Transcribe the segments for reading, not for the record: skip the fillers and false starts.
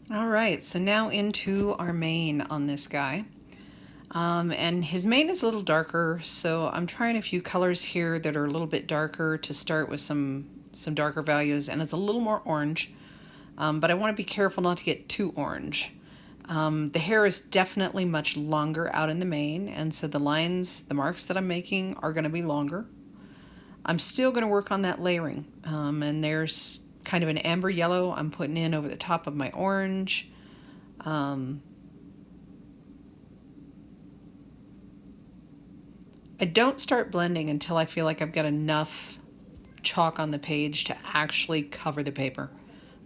All right, so now into our mane on this guy. And his mane is a little darker, so I'm trying a few colors here that are a little bit darker to start with some darker values, and it's a little more orange, but I want to be careful not to get too orange. The hair is definitely much longer out in the mane, and so the lines, the marks that I'm making are going to be longer. I'm still going to work on that layering, and there's kind of an amber yellow I'm putting in over the top of my orange. I don't start blending until I feel like I've got enough chalk on the page to actually cover the paper.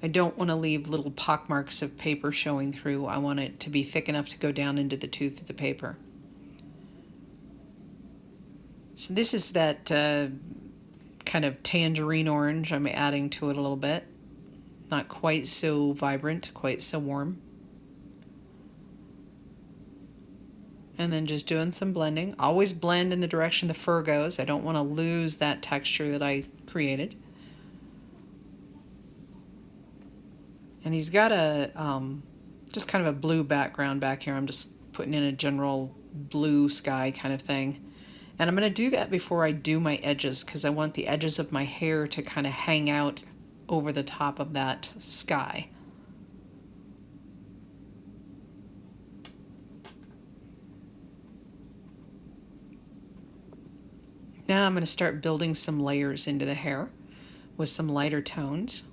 I don't want to leave little pock marks of paper showing through. I want it to be thick enough to go down into the tooth of the paper. So this is that kind of tangerine orange I'm adding to it a little bit. Not quite so vibrant, quite so warm. And then just doing some blending. Always blend in the direction the fur goes. I don't want to lose that texture that I created. And he's got a just kind of a blue background back here. I'm just putting in a general blue sky kind of thing. And I'm going to do that before I do my edges, because I want the edges of my hair to kind of hang out over the top of that sky. Now I'm going to start building some layers into the hair with some lighter tones.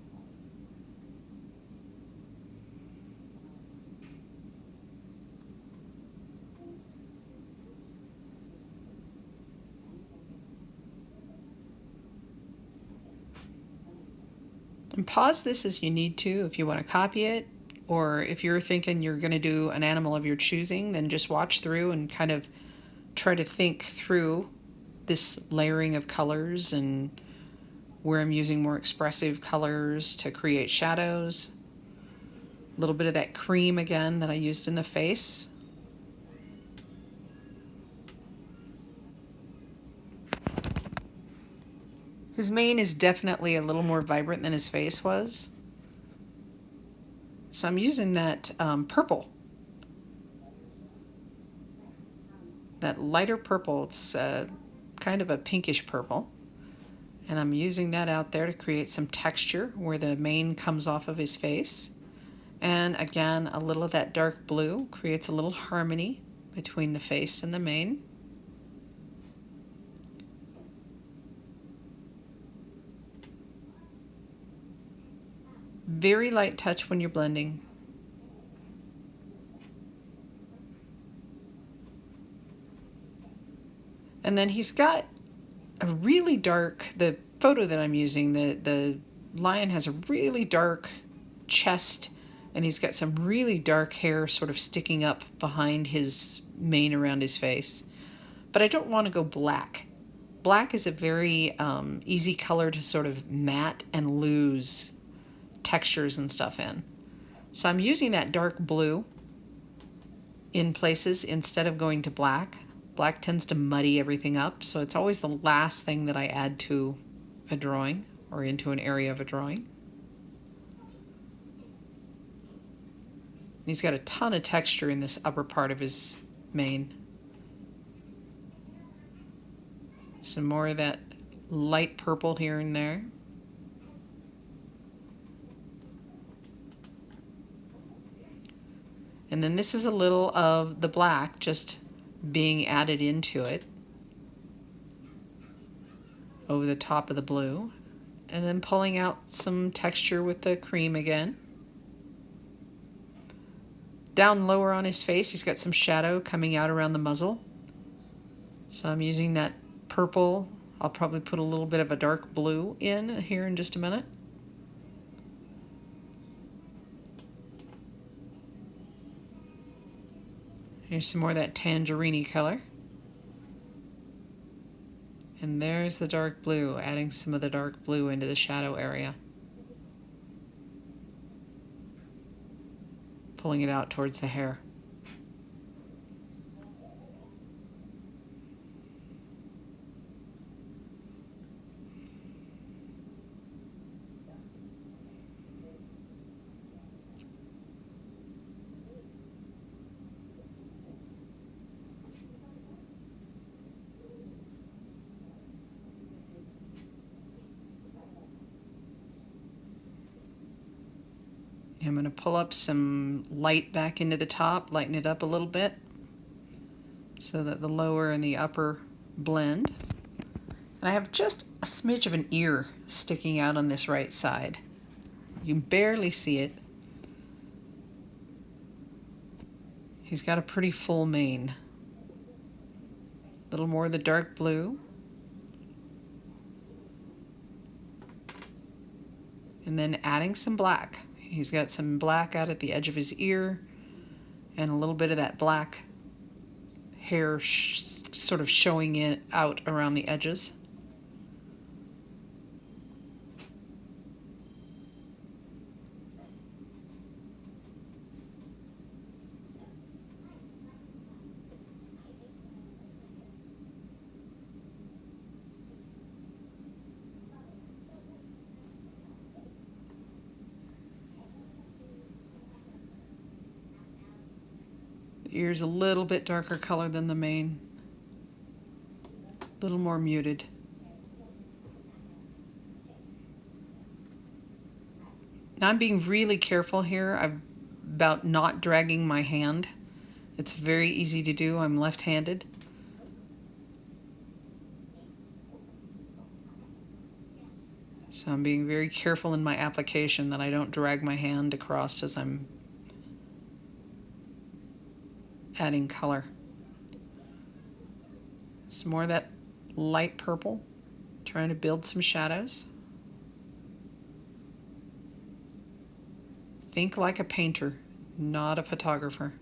And pause this as you need to if you want to copy it, or if you're thinking you're going to do an animal of your choosing, then just watch through and kind of try to think through this layering of colors and where I'm using more expressive colors to create shadows. A little bit of that cream again that I used in the face. His mane is definitely a little more vibrant than his face was. So I'm using that purple. That lighter purple. It's kind of a pinkish purple. And I'm using that out there to create some texture where the mane comes off of his face. And again, a little of that dark blue creates a little harmony between the face and the mane. Very light touch when you're blending. And then he's got a really dark, the photo that I'm using, the lion has a really dark chest, and he's got some really dark hair sort of sticking up behind his mane around his face. But I don't want to go black. Black is a very easy color to sort of matte and lose textures and stuff in. So I'm using that dark blue in places instead of going to black. Black tends to muddy everything up, so it's always the last thing that I add to a drawing or into an area of a drawing. He's got a ton of texture in this upper part of his mane. Some more of that light purple here and there. And then this is a little of the black just being added into it over the top of the blue, and then pulling out some texture with the cream again. Down lower on his face, he's got some shadow coming out around the muzzle. So I'm using that purple. I'll probably put a little bit of a dark blue in here in just a minute. Here's some more of that tangerine color. And there's the dark blue, adding some of the dark blue into the shadow area. Pulling it out towards the hair. I'm going to pull up some light back into the top, lighten it up a little bit so that the lower and the upper blend. And I have just a smidge of an ear sticking out on this right side. You can barely see it. He's got a pretty full mane. A little more of the dark blue. And then adding some black. He's got some black out at the edge of his ear and a little bit of that black hair sort of showing it out around the edges. The ear's a little bit darker color than the mane, a little more muted. Now I'm being really careful here about not dragging my hand. It's very easy to do. I'm left-handed. So I'm being very careful in my application that I don't drag my hand across as I'm adding color. Some more of that light purple, trying to build some shadows. Think like a painter, not a photographer.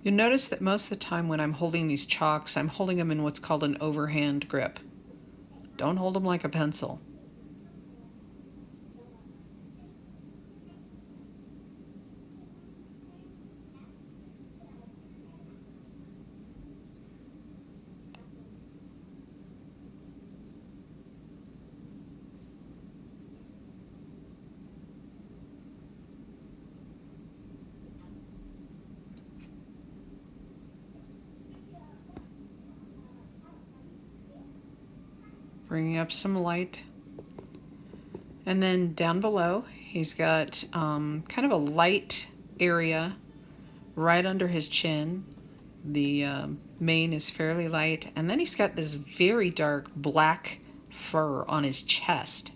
You'll notice that most of the time when I'm holding these chalks, I'm holding them in what's called an overhand grip. Don't hold them like a pencil. Bringing up some light. And then down below, he's got kind of a light area right under his chin. The mane is fairly light. And then he's got this very dark black fur on his chest.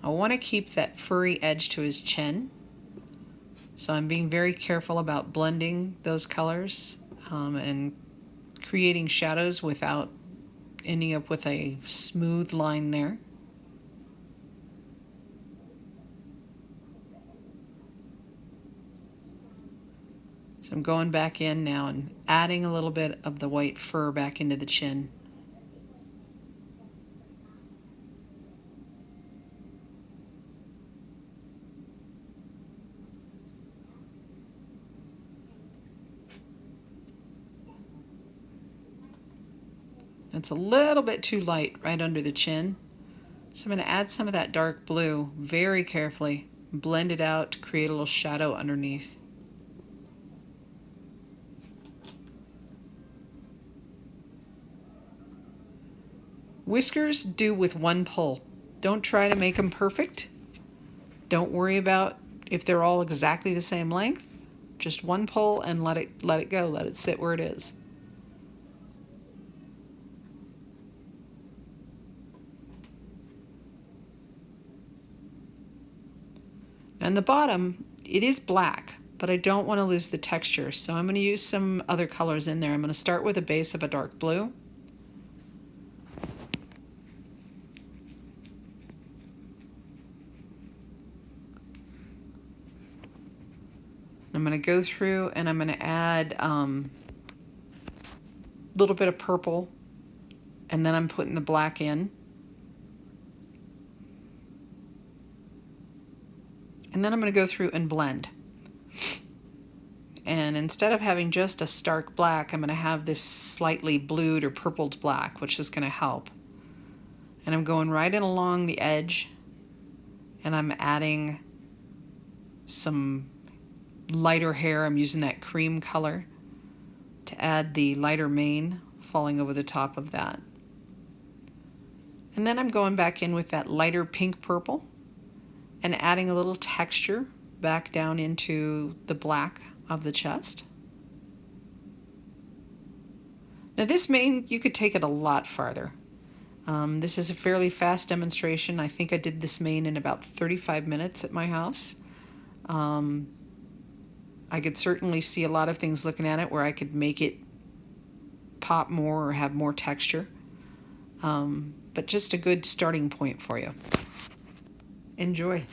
I want to keep that furry edge to his chin. So I'm being very careful about blending those colors and creating shadows without ending up with a smooth line there. So I'm going back in now and adding a little bit of the white fur back into the chin. It's a little bit too light right under the chin. So I'm going to add some of that dark blue very carefully, blend it out to create a little shadow underneath. Whiskers do with one pull. Don't try to make them perfect. Don't worry about if they're all exactly the same length. Just one pull and let it go. Let it sit where it is. And the bottom, it is black, but I don't want to lose the texture, so I'm going to use some other colors in there. I'm going to start with a base of a dark blue. I'm going to go through and I'm going to add a little bit of purple, and then I'm putting the black in. And then I'm going to go through and blend. And instead of having just a stark black, I'm going to have this slightly blued or purpled black, which is going to help. And I'm going right in along the edge, and I'm adding some lighter hair. I'm using that cream color to add the lighter mane falling over the top of that. And then I'm going back in with that lighter pink purple and adding a little texture back down into the black of the chest. Now this mane, you could take it a lot farther. This is a fairly fast demonstration. I think I did this mane in about 35 minutes at my house. I could certainly see a lot of things looking at it where I could make it pop more or have more texture. But just a good starting point for you. Enjoy.